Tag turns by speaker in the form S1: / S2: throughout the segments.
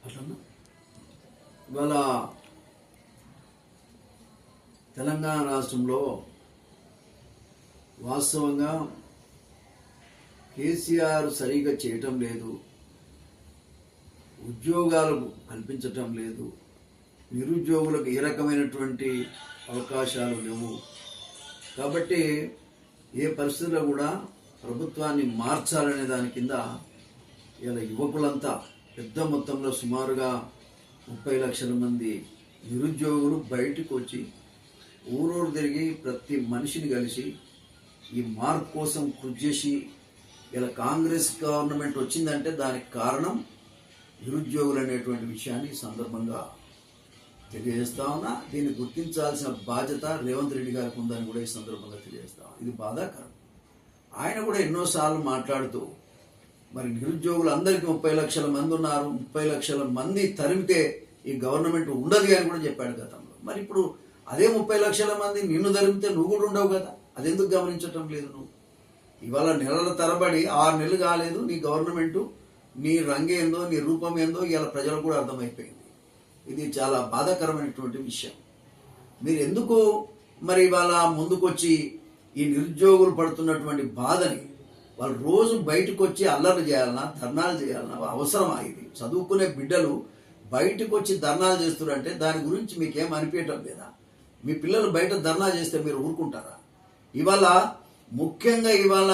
S1: అట్లన్నా ఇవాళ తెలంగాణ రాష్ట్రంలో వాస్తవంగా కేసీఆర్ సరిగా చేయటం లేదు, ఉద్యోగాలు కల్పించటం లేదు, నిరుద్యోగులకు ఏ రకమైనటువంటి అవకాశాలు లేవు. కాబట్టి ఏ పరిస్థితుల్లో కూడా ప్రభుత్వాన్ని మార్చాలనే దాని కింద ఇలా యువకులంతా పెద్ద మొత్తంలో సుమారుగా 30 లక్షల మంది నిరుద్యోగులు బయటకు వచ్చి ఊరూరు తిరిగి ప్రతి మనిషిని కలిసి ఈ మార్పు కోసం కృషి చేసి ఇలా కాంగ్రెస్ గవర్నమెంట్ వచ్చిందంటే దానికి కారణం నిరుద్యోగులు అనేటువంటి విషయాన్ని ఈ సందర్భంగా తెలియజేస్తా ఉన్నా. దీన్ని గుర్తించాల్సిన బాధ్యత రేవంత్ రెడ్డి గారికి ఉందని కూడా ఈ సందర్భంగా తెలియజేస్తా ఉన్నా. ఇది బాధాకరం. ఆయన కూడా ఎన్నోసార్లు మాట్లాడుతూ మరి నిరుద్యోగులు అందరికీ 30 లక్షల మంది ఉన్నారు, 30 లక్షల మంది తరిమితే ఈ గవర్నమెంట్ ఉండదు అని కూడా చెప్పాడు గతంలో. మరి ఇప్పుడు అదే 30 లక్షల మంది నిన్ను తరిమితే నువ్వు కూడా ఉండవు కదా, అదెందుకు గమనించటం లేదు నువ్వు? ఇవాళ నెలల తరబడి 6 నెలలు కాలేదు నీ గవర్నమెంటు, నీ రంగేందో నీ రూపం ఏందో ఇవాళ ప్రజలకు కూడా అర్థమైపోయింది. ఇది చాలా బాధాకరమైనటువంటి విషయం. మీరు ఎందుకు మరి ఇవాళ ముందుకొచ్చి ఈ నిరుద్యోగులు పడుతున్నటువంటి బాధని వాళ్ళు రోజు బయటకు వచ్చి అల్లర్లు చేయాలన్నా, ధర్నాలు చేయాలన్నా అవసరమా? ఇది చదువుకునే బిడ్డలు బయటకు వచ్చి ధర్నాలు చేస్తున్నారంటే దాని గురించి మీకేం అనిపించటం లేదా? మీ పిల్లలు బయట ధర్నా చేస్తే మీరు ఊరుకుంటారా? ఇవాళ ముఖ్యంగా ఇవాళ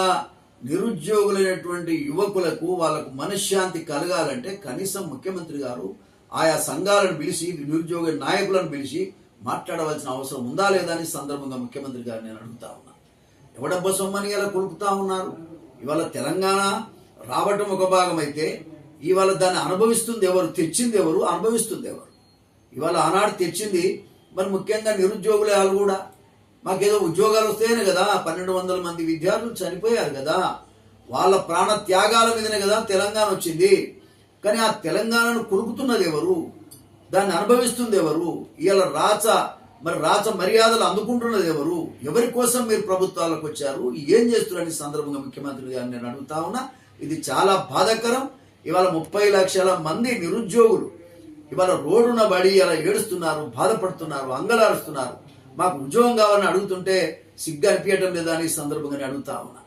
S1: నిరుద్యోగులైనటువంటి యువకులకు వాళ్ళకు మనశ్శాంతి కలగాలంటే కనీసం ముఖ్యమంత్రి గారు ఆయా సంఘాలను పిలిచి నిరుద్యోగ నాయకులను పిలిచి మాట్లాడవలసిన అవసరం ఉందా లేదా అని సందర్భంగా ముఖ్యమంత్రి గారు నేను అడుగుతా ఉన్నా. ఎవడబ్బ సొమ్మని ఇలా కొలుపుతా ఉన్నారు. ఇవాళ తెలంగాణ రావటం ఒక భాగం అయితే ఇవాళ దాన్ని అనుభవిస్తుంది ఎవరు, తెచ్చింది ఎవరు, అనుభవిస్తుంది ఎవరు? ఇవాళ ఆనాడు తెచ్చింది మరి ముఖ్యంగా నిరుద్యోగులే. వాళ్ళు కూడా మాకేదో ఉద్యోగాలు వస్తేనే కదా 1200 మంది విద్యార్థులు చనిపోయారు కదా, వాళ్ళ ప్రాణ త్యాగాల మీదనే కదా తెలంగాణ వచ్చింది. కానీ ఆ తెలంగాణను కొరుకుతున్నది ఎవరు, దాన్ని అనుభవిస్తుంది ఎవరు? ఇవాళ రాచ మర్యాదలు అందుకుంటున్నది ఎవరు? ఎవరి కోసం మీరు ప్రభుత్వాలకు వచ్చారు, ఏం చేస్తున్నారని సందర్భంగా ముఖ్యమంత్రి గారిని నేను అడుగుతా ఉన్నా. ఇది చాలా బాధాకరం. ఇవాళ 30 లక్షల మంది నిరుద్యోగులు ఇవాళ రోడ్డున పడి ఇలా ఏడుస్తున్నారు, బాధపడుతున్నారు, అంగలారుస్తున్నారు. మాకు ఉద్యోగం కావాలని అడుగుతుంటే సిగ్గు అనిపించడం లేదా అని సందర్భంగా నేను అడుగుతా ఉన్నా.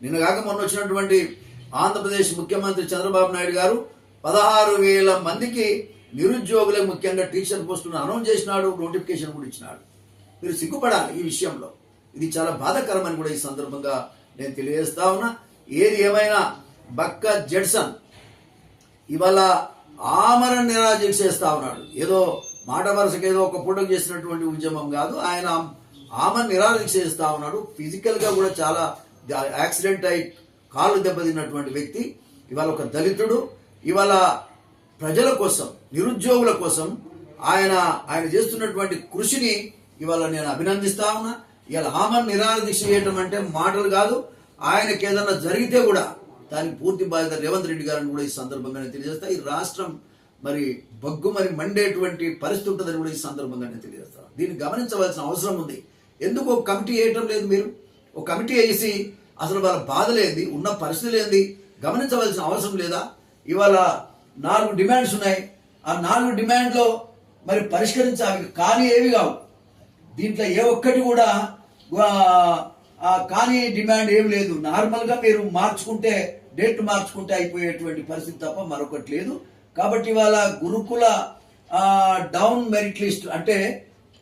S1: నిన్న కాక మొన్న వచ్చినటువంటి ఆంధ్రప్రదేశ్ ముఖ్యమంత్రి చంద్రబాబు నాయుడు గారు 16,000 మందికి నిరుద్యోగులే ముఖ్యంగా టీచర్ పోస్టులను అనౌన్స్ చేసినాడు, నోటిఫికేషన్ కూడా ఇచ్చినాడు. మీరు సిగ్గుపడాలి ఈ విషయంలో. ఇది చాలా బాధాకరమని కూడా ఈ సందర్భంగా నేను తెలియజేస్తా ఉన్నా. ఏది ఏమైనా బక్క జడ్సన్ ఇవాళ ఆమరణ నిరాదీక్ష చేస్తా ఉన్నాడు. ఏదో మాట వరుసకి ఏదో ఒక పూటకు చేసినటువంటి ఉద్యమం కాదు, ఆయన ఆమరణ నిరాదీక్ష చేస్తా ఉన్నాడు. ఫిజికల్ గా కూడా చాలా యాక్సిడెంట్ అయి కాళ్ళు దెబ్బతిన్నటువంటి వ్యక్తి. ఇవాళ ఒక దళితుడు ఇవాళ ప్రజల కోసం, నిరుద్యోగుల కోసం ఆయన చేస్తున్నటువంటి కృషిని ఇవాళ నేను అభినందిస్తా ఉన్నా. ఇవాళ ఆమరణ నిరాదీక్ష చేయటం అంటే మాటలు కాదు. ఆయనకి ఏదన్నా జరిగితే కూడా దానికి పూర్తి బాధ్యత రేవంత్ రెడ్డి గారిని కూడా ఈ సందర్భంగా తెలియజేస్తా. ఈ రాష్ట్రం మరి బగ్గుమరి మండేటువంటి పరిస్థితి ఉంటుందని కూడా ఈ సందర్భంగా తెలియజేస్తా. దీన్ని గమనించవలసిన అవసరం ఉంది. ఎందుకు ఒక కమిటీ వేయటం లేదు? మీరు ఒక కమిటీ వేసి అసలు వాళ్ళ బాధలేంది, ఉన్న పరిస్థితులు ఏంది గమనించవలసిన అవసరం లేదా? ఇవాళ 4 డిమాండ్స్ ఉన్నాయి. ఆ 4 డిమాండ్లో మరి పరిష్కరించాలి కానీ ఏవి కావు. దీంట్లో ఏ ఒక్కటి కూడా కానీ డిమాండ్ ఏమి లేదు. నార్మల్గా మీరు మార్చుకుంటే, డేట్ మార్చుకుంటే అయిపోయేటువంటి పరిస్థితి తప్ప మరొకటి లేదు. కాబట్టి ఇవాళ గురుకుల డౌన్ మెరిట్ లిస్ట్ అంటే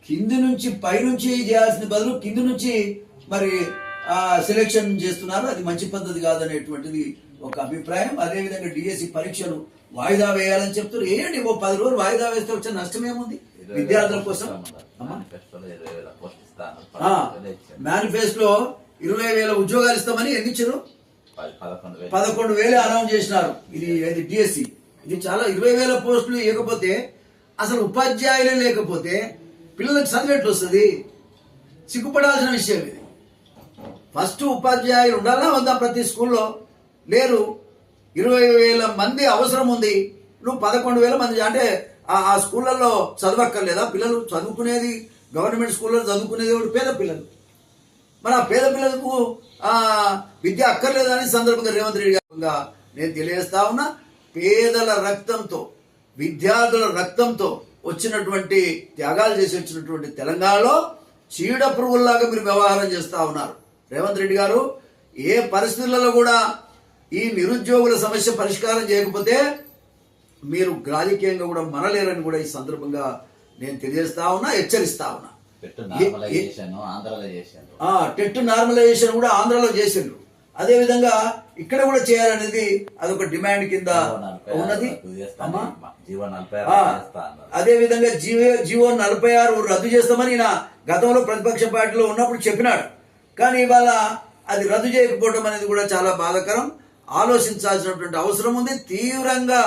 S1: కింది నుంచి పైనుంచి చేయాల్సిన బదులు కింది నుంచి మరి సెలెక్షన్ చేస్తున్నారు. అది మంచి పద్ధతి కాదనేటువంటిది ఒక అభిప్రాయం. అదేవిధంగా డిఎస్సి పరీక్షలు వాయిదా వేయాలని చెప్తారు. ఏంటి 10 రోజులు వాయిదా వేస్తే వచ్చే నష్టం ఏముంది విద్యార్థుల కోసం? మేనిఫెస్టోలో 20,000 ఉద్యోగాలు ఇస్తామని ఎన్ని ఇచ్చారు? 11,000 అనౌన్స్ చేసినారు. ఇది డిఎస్సి. ఇది చాలా 20,000 పోస్టులు ఇవ్వకపోతే అసలు ఉపాధ్యాయులే లేకపోతే పిల్లలకు చదివేట్లు వస్తుంది? సిగ్గుపడాల్సిన విషయం ఇది. ఫస్ట్ ఉపాధ్యాయులు ఉండాలా వద్దా? ప్రతి స్కూల్లో లేరు. 20,000 మంది అవసరం ఉంది. నువ్వు 11,000 మంది అంటే ఆ స్కూళ్ళల్లో చదవక్కర్లేదా? పిల్లలు చదువుకునేది గవర్నమెంట్ స్కూల్లో చదువుకునేది పేద పిల్లలు. మరి ఆ పేద పిల్లలకు విద్య అక్కర్లేదని సందర్భంగా రేవంత్ రెడ్డి గారు నేను తెలియజేస్తా ఉన్నా. పేదల రక్తంతో విద్యార్థుల రక్తంతో వచ్చినటువంటి త్యాగాలు చేసి వచ్చినటువంటి తెలంగాణలో చీడ పురుగుల్లాగా మీరు వ్యవహారం చేస్తా ఉన్నారు. రేవంత్ రెడ్డి గారు ఏ పరిస్థితులలో కూడా ఈ నిరుద్యోగుల సమస్య పరిష్కారం చేయకపోతే మీరు రాజకీయంగా కూడా మనలేరని కూడా ఈ సందర్భంగా నేను తెలియజేస్తా ఉన్నా, హెచ్చరిస్తా ఉన్నా. టెట్ నార్మలైజేషన్ కూడా ఆంధ్రలో చేసిండ్రు. అదే విధంగా ఇక్కడ కూడా చేయాలనేది అదొక డిమాండ్ కింద ఉన్నది. అదే విధంగా జీవో 46 రద్దు చేస్తామని నా గతంలో ప్రతిపక్ష పార్టీలో ఉన్నప్పుడు చెప్పినాడు. కానీ ఇవాళ అది రద్దు చేయకపోవడం అనేది కూడా చాలా బాధాకరం. ఆలోచించాల్సినటువంటి అవసరం ఉంది. తీవ్రంగా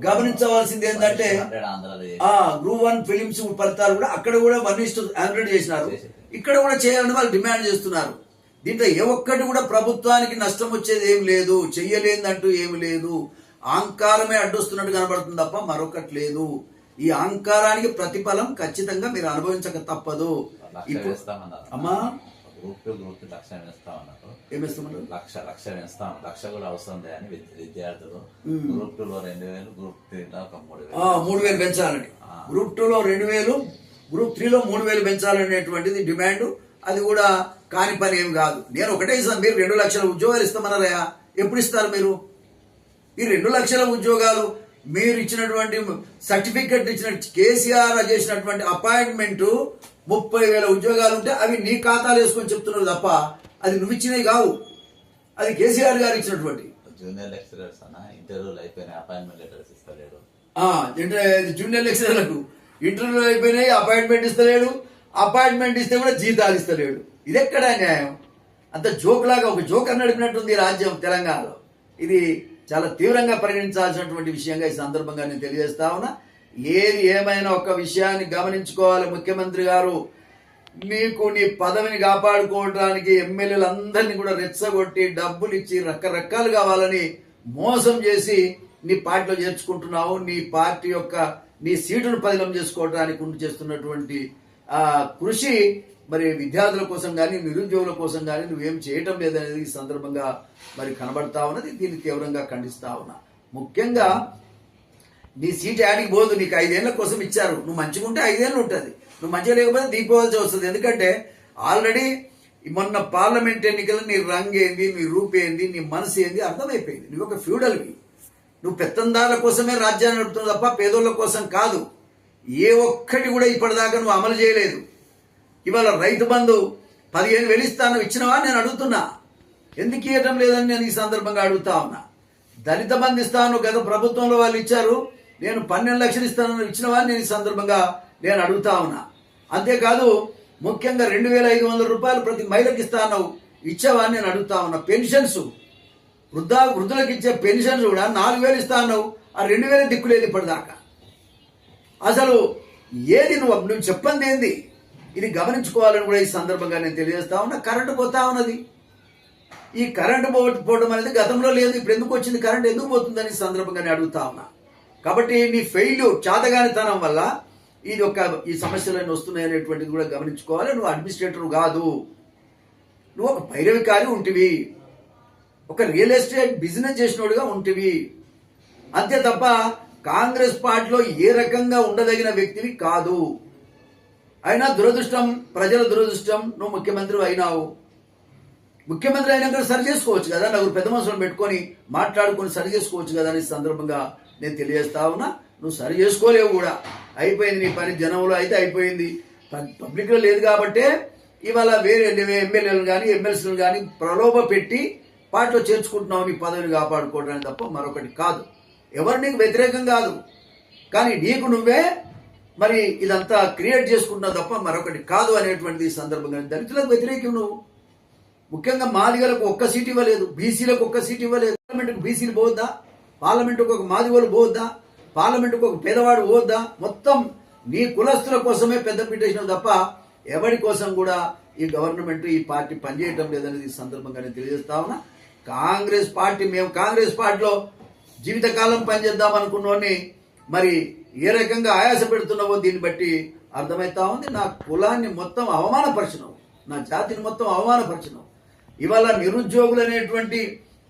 S1: గమనించవలసింది ఏంటంటే గ్రూప్ 1 ఫిలిమ్స్ ఫలితాలు కూడా అక్కడ కూడా 1:100 చేసినారు. ఇక్కడ కూడా చేయాలని వాళ్ళు డిమాండ్ చేస్తున్నారు. దీంట్లో ఏ ఒక్కటి కూడా ప్రభుత్వానికి నష్టం వచ్చేది ఏం లేదు, చెయ్యలేదంటూ ఏమి లేదు. అహంకారమే అడ్డొస్తున్నట్టు కనబడుతుంది తప్ప మరొకటి లేదు. ఈ అహంకారానికి ప్రతిఫలం ఖచ్చితంగా మీరు అనుభవించక తప్పదు. అమ్మా ఏమేస్తామన్నారు?
S2: లక్ష కూడా అవసరం లేదని విద్యార్థులు గ్రూప్ 2లో 2,000, గ్రూప్ 3లో
S1: 3,000 పెంచాలని, గ్రూప్ 2లో 2,000, గ్రూప్ 3లో 3,000 పెంచాలనేటువంటిది డిమాండ్. అది కూడా కాని పని ఏం కాదు. నేను ఒకటే ఇస్తాను, మీరు 2 లక్షల ఉద్యోగాలు ఇస్తామన్నారయా, ఎప్పుడు ఇస్తారు మీరు? ఈ 2 లక్షల ఉద్యోగాలు మీరు ఇచ్చినటువంటి సర్టిఫికెట్ ఇచ్చిన కేసీఆర్ చేసినటువంటి అపాయింట్మెంట్ 30,000 ఉద్యోగాలు ఉంటే అవి నీ ఖాతాలు వేసుకొని చెప్తున్నారు తప్ప అది నువ్వు ఇచ్చినవి కావు. అది కేసీఆర్ గారు ఇచ్చినటువంటి.
S2: జూనియర్ లెక్చరర్స్ ఇంటర్వ్యూలు అయిపోయినాయి, అపాయింట్మెంట్ లెటర్స్ ఇస్తలేడు.
S1: జూనియర్ లెక్చరర్లకు ఇంటర్వ్యూలు అయిపోయినాయి, అపాయింట్మెంట్ ఇస్తలేడు. అపాయింట్మెంట్ ఇస్తే కూడా జీతాలు ఇస్తలేడు. ఇది ఎక్కడ న్యాయం? అంత జోక్ లాగా ఒక జోకర్ నడిపినట్టుంది రాజ్యం తెలంగాణలో. ఇది చాలా తీవ్రంగా పరిగణించాల్సినటువంటి విషయంగా ఈ సందర్భంగా నేను తెలియజేస్తా ఉన్నా. ఏది ఏమైనా ఒక విషయాన్ని గమనించుకోవాలి ముఖ్యమంత్రి గారు. నీకు నీ పదవిని కాపాడుకోవడానికి ఎమ్మెల్యేలందరినీ కూడా రెచ్చగొట్టి డబ్బులు ఇచ్చి రకరకాలు కావాలని మోసం చేసి నీ పార్టీలో చేర్చుకుంటున్నావు. నీ పార్టీ యొక్క నీ సీటును పదిలం చేసుకోవడానికి చేస్తున్నటువంటి కృషి మరి విద్యార్థుల కోసం కానీ నిరుద్యోగుల కోసం కానీ నువ్వేం చేయటం లేదనేది ఈ సందర్భంగా మరి కనబడతా ఉన్నది. దీన్ని తీవ్రంగా ఖండిస్తా ఉన్నా. ముఖ్యంగా నీ సీట్ యాడికి పోదు. నీకు 5 ఏళ్ల కోసం ఇచ్చారు. నువ్వు మంచిగా ఉంటే 5 ఏళ్ళు ఉంటుంది, నువ్వు మంచిగా లేకపోతే దిగిపోవాల్సి వస్తుంది. ఎందుకంటే ఆల్రెడీ మొన్న పార్లమెంట్ ఎన్నికలు నీ రంగు ఏంది, నీ రూపు ఏంది, నీ మనసు ఏంది అర్థమైపోయింది. నువ్వు ఒక ఫ్యూడల్వి. నువ్వు పెత్తందారుల కోసమే రాజ్యాన్ని నడుపుతున్నావు తప్ప పేదోళ్ళ కోసం కాదు. ఏ ఒక్కటి కూడా ఇప్పటిదాకా నువ్వు అమలు చేయలేదు. ఇవాళ రైతు బంధు 15,000 ఇస్తాను, ఇచ్చినవా నేను అడుగుతున్నా. ఎందుకు ఇవ్వటం లేదని నేను ఈ సందర్భంగా అడుగుతా ఉన్నా. దళిత బంధు ఇస్తాను, గత ప్రభుత్వంలో వాళ్ళు ఇచ్చారు, నేను 12 లక్షలు ఇస్తాను, ఇచ్చినవా నేను ఈ సందర్భంగా నేను అడుగుతా ఉన్నా. అంతేకాదు ముఖ్యంగా 2,500 రూపాయలు ప్రతి మహిళకి ఇస్తాను, ఇచ్చావా నేను అడుగుతా ఉన్నా. పెన్షన్స్ వృద్ధులకు ఇచ్చే పెన్షన్స్ కూడా 4,000 ఇస్తాను, ఆ 2,000 దిక్కులేదు ఇప్పటిదాకా. అసలు ఏది నువ్వు చెప్పండి ఏంది? ఇది గమనించుకోవాలని కూడా ఈ సందర్భంగా నేను తెలియజేస్తా ఉన్నా. కరెంటు పోతా ఉన్నది. ఈ కరెంటు పోవడం అనేది గతంలో లేదు, ఇప్పుడు ఎందుకు వచ్చింది? కరెంటు ఎందుకు పోతుందని ఈ సందర్భంగా నేను అడుగుతా ఉన్నా. కాబట్టి నీ ఫెయిల్యూర్, చాతగానితనం వల్ల ఇది ఈ సమస్యలన్నీ వస్తున్నాయి అనేటువంటిది కూడా గమనించుకోవాలి. నువ్వు అడ్మినిస్ట్రేటర్ కాదు, నువ్వు ఒక పైరవికారి ఉంటివి, ఒక రియల్ ఎస్టేట్ బిజినెస్ చేసినోడుగా ఉంటివి అంతే తప్ప కాంగ్రెస్ పార్టీలో ఏ రకంగా ఉండదగిన వ్యక్తివి కాదు. అయినా దురదృష్టం, ప్రజల దురదృష్టం, నువ్వు ముఖ్యమంత్రి అయినావు. ముఖ్యమంత్రి అయినాక సరి చేసుకోవచ్చు కదా, నలుగురు పెద్ద మనుషులను పెట్టుకొని మాట్లాడుకొని సరి చేసుకోవచ్చు కదా అని సందర్భంగా నేను తెలియజేస్తా ఉన్నా. నువ్వు సరి చేసుకోలేవు కూడా. అయిపోయింది నీ పని. జనంలో అయితే అయిపోయింది, పబ్లిక్లో లేదు. కాబట్టే ఇవాళ వేరే ఎమ్మెల్యేలు కానీ ఎమ్మెల్సీలు కానీ ప్రలోభ పెట్టి పార్టీలో చేర్చుకుంటున్నావు నీ పదవిని కాపాడుకోవడానికి తప్ప మరొకటి కాదు. ఎవరు నీకు వ్యతిరేకం కాదు, కానీ నీకు నువ్వే మరి ఇదంతా క్రియేట్ చేసుకుంటున్నావు తప్ప మరొకటి కాదు అనేటువంటిది సందర్భంగా. దళితులకు వ్యతిరేకం నువ్వు. ముఖ్యంగా మాదిగలకు ఒక్క సీట్ ఇవ్వలేదు, బీసీలకు ఒక్క సీట్ ఇవ్వలేదు. పార్లమెంటుకు బీసీలు పోవద్దా? పార్లమెంటుకు ఒక మాదిగోలు పోవద్దా? పార్లమెంటుకు ఒక పేదవాడు పోవద్దా? మొత్తం నీ కులస్తుల కోసమే పెద్ద పీటేసినావు తప్ప ఎవరి కోసం కూడా ఈ గవర్నమెంట్ ఈ పార్టీ పనిచేయటం లేదనేది ఈ సందర్భంగా నేను తెలియజేస్తా ఉన్నా. కాంగ్రెస్ పార్టీ, మేము కాంగ్రెస్ పార్టీలో జీవితకాలం పనిచేద్దాం అనుకున్నోని మరి ఏ రకంగా ఆయాస పెడుతున్నావో దీన్ని బట్టి అర్థమవుతా ఉంది. నా కులాన్ని మొత్తం అవమానపరిచినావు, నా జాతిని మొత్తం అవమానపరిచినావు. ఇవాళ నిరుద్యోగులు అనేటువంటి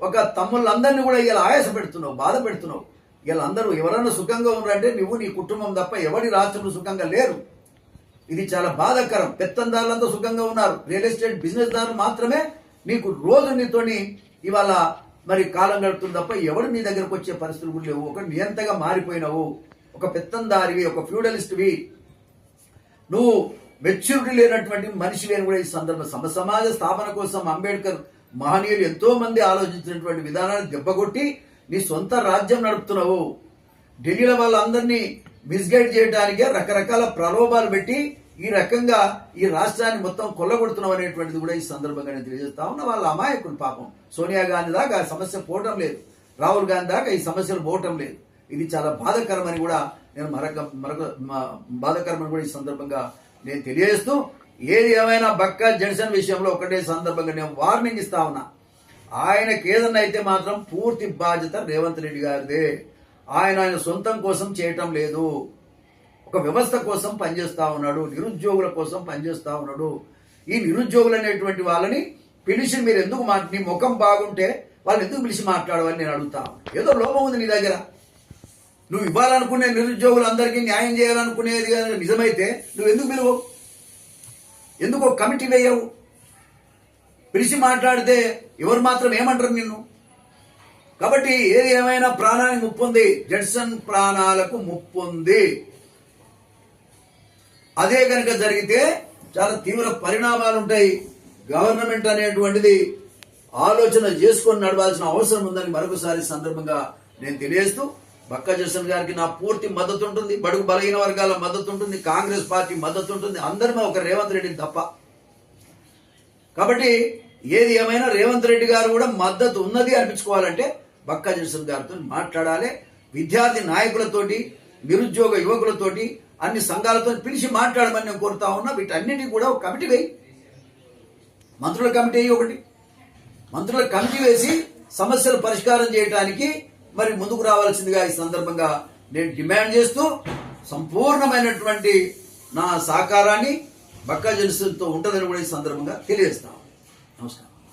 S1: ఒక తమ్ముళ్ళందరినీ కూడా ఇలా ఆయాస పెడుతున్నావు, బాధ పెడుతున్నావు. వీళ్ళందరూ ఎవరన్నా సుఖంగా ఉన్నారంటే నువ్వు నీ కుటుంబం తప్ప ఎవరి రాష్ట్రంలో సుఖంగా లేరు. ఇది చాలా బాధాకరం. పెత్తందారులంతా సుఖంగా ఉన్నారు. రియల్ ఎస్టేట్ బిజినెస్ దారులు మాత్రమే నీకు రోజు నీతోని ఇవాళ మరి కాలం గడుపుతుంది తప్ప ఎవరు నీ దగ్గరకు వచ్చే పరిస్థితులు కూడా లేవు. ఒక నియంతగా మారిపోయినావు, ఒక పెత్తందారివి, ఒక ఫ్యూడలిస్ట్వి, నువ్వు మెచ్యూరిటీ లేనటువంటి మనిషివి అని కూడా ఈ సందర్భం సమాజ స్థాపన కోసం అంబేద్కర్ మహనీయులు ఎంతో మంది ఆలోచించినటువంటి విధానాన్ని దెబ్బకొట్టి నీ సొంత రాజ్యం నడుపుతున్నావు. ఢిల్లీలో వాళ్ళందరినీ మిస్గైడ్ చేయడానికే రకరకాల ప్రలోభాలు పెట్టి ఈ రకంగా ఈ రాష్ట్రాన్ని మొత్తం కొల్లగొడుతున్నావు అనేటువంటిది కూడా ఈ సందర్భంగా నేను తెలియజేస్తా ఉన్నా. వాళ్ళ అమాయకులు పాపం. సోనియా గాంధీ దాకా ఆ సమస్య పోవటం లేదు, రాహుల్ గాంధీ దాకా ఈ సమస్యలు పోవటం లేదు. ఇది చాలా బాధాకరమని కూడా నేను బాధాకరమని కూడా ఈ సందర్భంగా నేను తెలియజేస్తూ, ఏది ఏమైనా బక్కా జన్సన్ విషయంలో ఒకటే సందర్భంగా నేను వార్నింగ్ ఇస్తా ఉన్నా. ఆయనకి ఏదన్నా అయితే మాత్రం పూర్తి బాధ్యత రేవంత్ రెడ్డి గారిదే. ఆయన సొంతం కోసం చేయటం లేదు, ఒక వ్యవస్థ కోసం పనిచేస్తా ఉన్నాడు, నిరుద్యోగుల కోసం పనిచేస్తా ఉన్నాడు. ఈ నిరుద్యోగులు అనేటువంటి వాళ్ళని పిలిచి మీరు ఎందుకు నీ ముఖం బాగుంటే వాళ్ళు ఎందుకు పిలిచి మాట్లాడవని నేను అడుగుతా. ఏదో లోపం ఉంది నీ దగ్గర. నువ్వు ఇవ్వాలనుకునే నిరుద్యోగులందరికీ న్యాయం చేయాలనుకునేది నిజమైతే నువ్వు ఎందుకు పిలువవు? ఎందుకు ఒక కమిటీ వేయవు? పిలిచి మాట్లాడితే ఎవరు మాత్రం ఏమంటారు నిన్ను? కాబట్టి ఏది ఏమైనా ప్రాణానికి ముప్పు ఉంది, జడ్సన్ ప్రాణాలకు ముప్పు ఉంది. అదే కనుక జరిగితే చాలా తీవ్ర పరిణామాలు ఉంటాయి. గవర్నమెంట్ అనేటువంటిది ఆలోచన చేసుకొని నడవాల్సిన అవసరం ఉందని మరొకసారి సందర్భంగా నేను తెలియజేస్తూ, బక్కా జడ్సన్ గారికి నా పూర్తి మద్దతు ఉంటుంది, బడుగు బలహీన వర్గాల మద్దతు ఉంటుంది, కాంగ్రెస్ పార్టీ మద్దతు ఉంటుంది, అందరిమీ ఒక రేవంత్ రెడ్డిని తప్ప. కాబట్టి ఏది ఏమైనా రేవంత్ రెడ్డి గారు కూడా మద్దతు ఉన్నది అనిపించుకోవాలంటే బక్కా జడ్సన్ గారితో మాట్లాడాలి. విద్యార్థి నాయకులతోటి, నిరుద్యోగ యువకులతోటి, అన్ని సంఘాలతో పిలిచి మాట్లాడమని నేను కోరుతా ఉన్నా. వీటన్నిటికీ కూడా ఒక కమిటీ వేయి, మంత్రుల కమిటీ ఒకటి, మంత్రుల కమిటీ వేసి సమస్యలు పరిష్కారం చేయడానికి మరి ముందుకు రావాల్సిందిగా ఈ సందర్భంగా నేను డిమాండ్ చేస్తూ, సంపూర్ణమైనటువంటి నా సహకారాన్ని బక్కా జడ్సన్తో ఉంటుందని కూడా ఈ సందర్భంగా తెలియజేస్తాను. నమస్కారం.